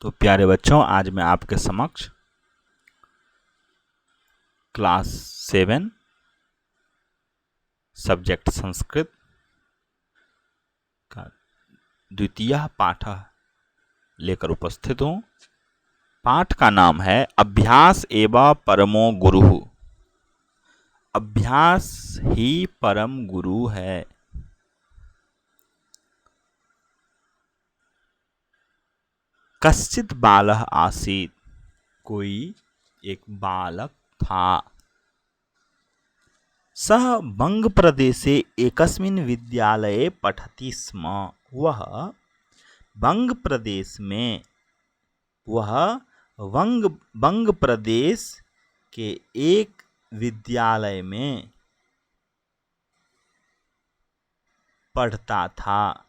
तो प्यारे बच्चों, आज मैं आपके समक्ष क्लास 7 सब्जेक्ट संस्कृत का द्वितीय पाठ लेकर उपस्थित हूँ। पाठ का नाम है अभ्यास एवं परमो गुरु। अभ्यास ही परम गुरु है। कश्चित् बालः आसीत्। कोई एक बालक था। सः बंगप्रदेशे एकस्मिन् विद्यालये पठति स्म। वह बंग प्रदेश में बंग प्रदेश के एक विद्यालय में पढ़ता था।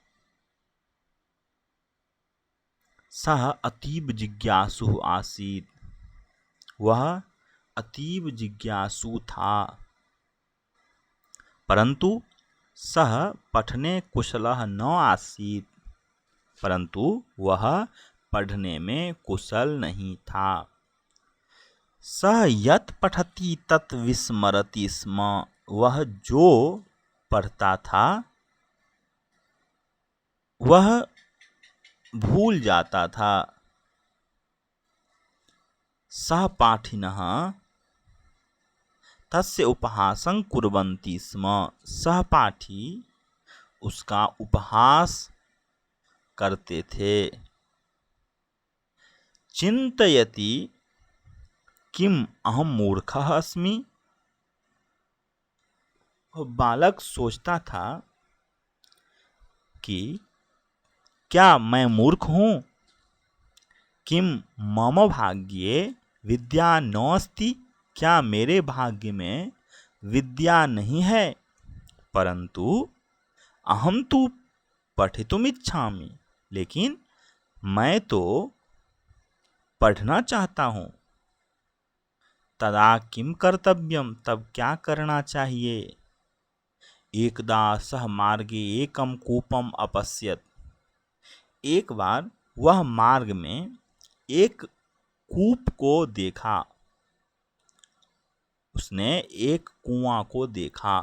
सः अतीव जिज्ञासु आसीत्। वह अतीव जिज्ञासु था, परंतु सः पठने कुशलः न आसीत्। परंतु वह पढ़ने में कुशल नहीं था। सः यत् पठति तत् विस्मरति स्म। वह जो पढ़ता था वह भूल जाता था। सहपाठिनः तस्य उपहासं कुर्वन्ति स्म। सहपाठी उसका उपहास करते थे। चिन्तयति किम अहम मूर्खः अस्मि। बालक सोचता था कि क्या मैं मूर्ख हूँ। किम मम भाग्ये विद्या नास्ति। क्या मेरे भाग्य में विद्या नहीं है। परंतु अहम तु पठितुमिच्छामि। लेकिन मैं तो पढ़ना चाहता हूँ। तदा किम कर्तव्यम। तब क्या करना चाहिए। एकदा सः मार्गे एकम कूपम अपश्यत्। एक बार वह मार्ग में एक कूप को देखा। उसने एक कुआं को देखा।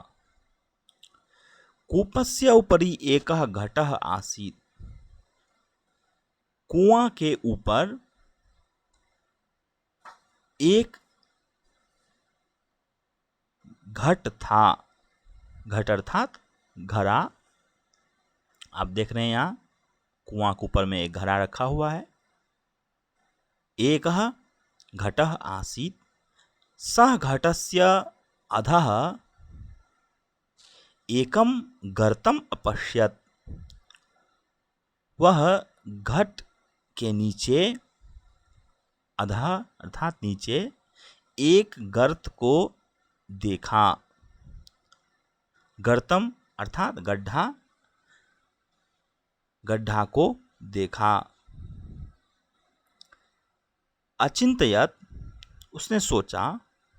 कूपस्य उपरि एकः घटः आसीत्। कुआं के ऊपर एक घट था। घट अर्थात घड़ा। आप देख रहे हैं यहाँ कुआं के ऊपर में एक घड़ा रखा हुआ है। एकः घटः आसीत्। सः घटस्य अधः एकं गर्तम अपश्यत्। वह घट के नीचे अधः अर्थात नीचे एक गर्त को देखा। गर्तम अर्थात गड्ढा। गड्ढा को देखा। अचिंतयत् उसने सोचा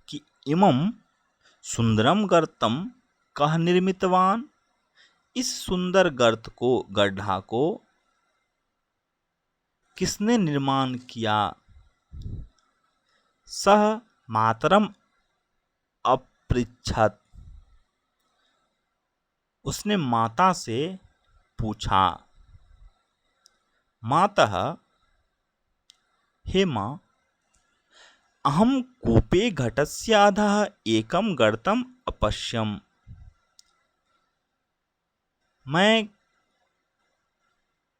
कि इमं सुंदरम गर्तम कः निर्मितवान। इस सुंदर गर्त को गड्ढा को किसने निर्माण किया। सः मातरम अपृच्छत्। उसने माता से पूछा। मातः हे माँ, अहम कूपे घटस्य अधः एकम गर्तम अपश्यम्। मैं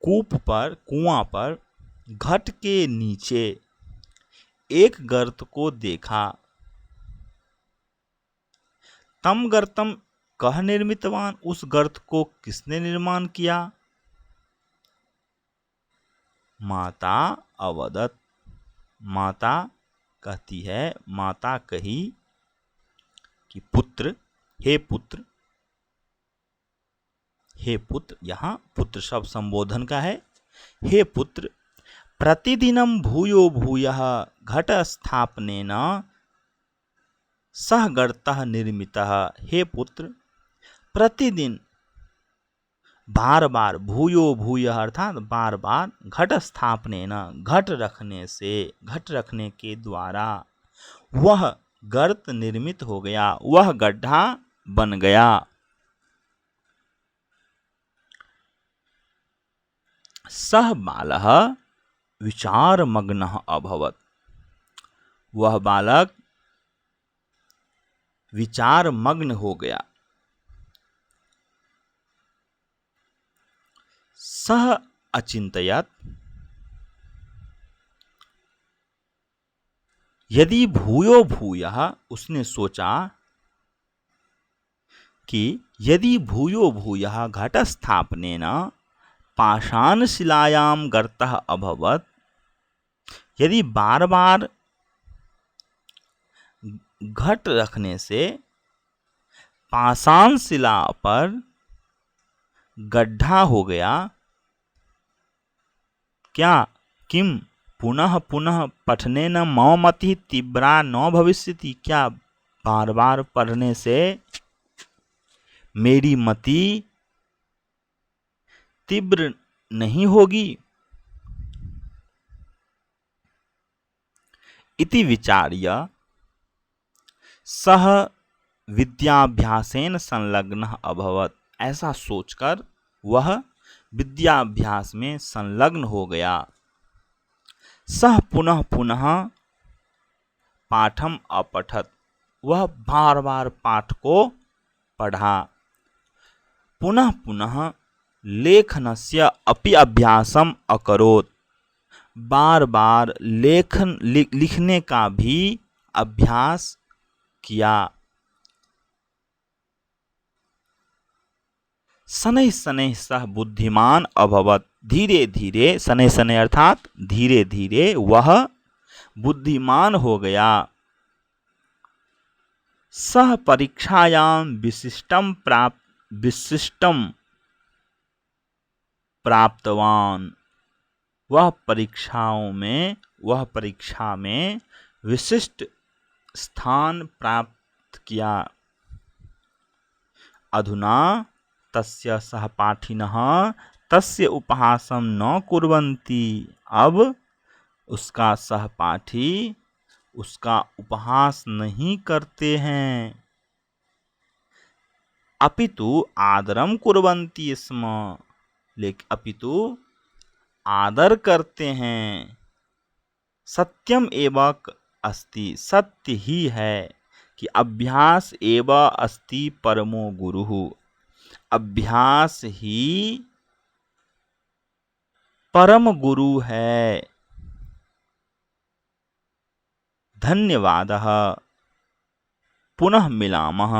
कुआं पर घट के नीचे एक गर्त को देखा। तम गर्तम कः निर्मितवान। उस गर्त को किसने निर्माण किया। माता अवदत्। माता कहती है, माता कही कि पुत्र, हे पुत्र। हे पुत्र, यहाँ पुत्र शब्द संबोधन का है। हे पुत्र, प्रतिदिनं भूयो भूयः घट स्थापनेन सः गर्तः निर्मितः। हे पुत्र, प्रतिदिन बार बार, भूयो भूय अर्थात बार बार, घट स्थापनेन घट रखने से, घट रखने के द्वारा, वह गर्त निर्मित हो गया, वह गड्ढा बन गया। सह बालः विचारमग्नः अभवत्, वह बालक विचार मग्न हो गया। सह अचिंतयत्, यदि भूयो भूयः, उसने सोचा कि यदि भूयो भूयः घटस्थापनेन पाषाणशिलायां गर्तः अभवत्, यदि बार बार घट रखने से पाषाण शिला पर गड्ढा हो गया, क्या किम पुनः पुनः पठनेन मम मतिः तीव्रा न भविष्यति, क्या बार बार पढ़ने से मेरी मति तीव्र नहीं होगी। इति विचार्य सह विद्याभ्यासेन संलग्नः अभवत्, ऐसा सोचकर वह विद्याभ्यास में संलग्न हो गया। सह पुनः पुनः पाठम अपठत, वह बार बार पाठ को पढ़ा। पुनः पुनः लेखनस्य अपि अभ्यासम अकरोत्, बार बार लिखने का भी अभ्यास किया। शनैः शनैः सह बुद्धिमान अभवत्, धीरे धीरे, शनैः शनैः अर्थात धीरे धीरे वह बुद्धिमान हो गया। सह परीक्षायां विशिष्टम प्राप्तवान, वह परीक्षा में विशिष्ट स्थान प्राप्त किया। अधुना तस्य सहपाठिनः तस्य उपहासं न कुर्वन्ति, अब उसका सहपाठी उसका उपहास नहीं करते हैं। अपितु आदरम कुर्वन्ति स्म, लेकिन अपितु आदर करते हैं। सत्यम एव अस्ति, सत्य ही है कि अभ्यास एव अस्ति परमो गुरुः, अभ्यास ही परम गुरु है। धन्यवादः, पुनः मिलामः।